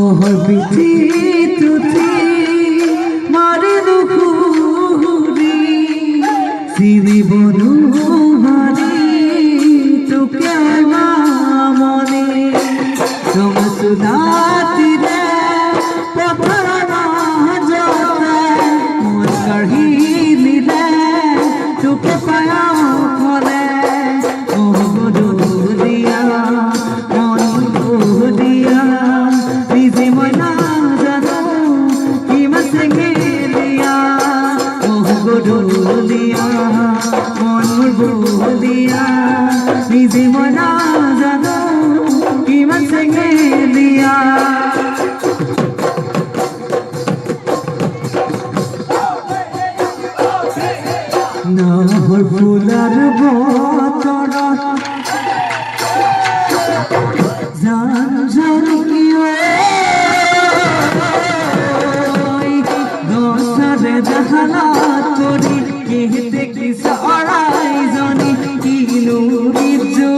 নহর পিঠি তুতি মারি দুখুরি চিনি বনু হারি তোকে মনে সমসুদাতিরে পথর মাজতে মন কাঢ়িলিলে তোকে পায়া মনে দিয়া মন দিয়া নিজে মই না জানো কিমান চেঙে দিয়া গধূলিয়া মন বলিয়া নিজে মই না জানো কিমান চেঙে দিয়া নহর ফুলার বতৰত জান জানিয়ে দশরে জাহালা তোরি কে দেখি সরাই জানি কিনু বিজু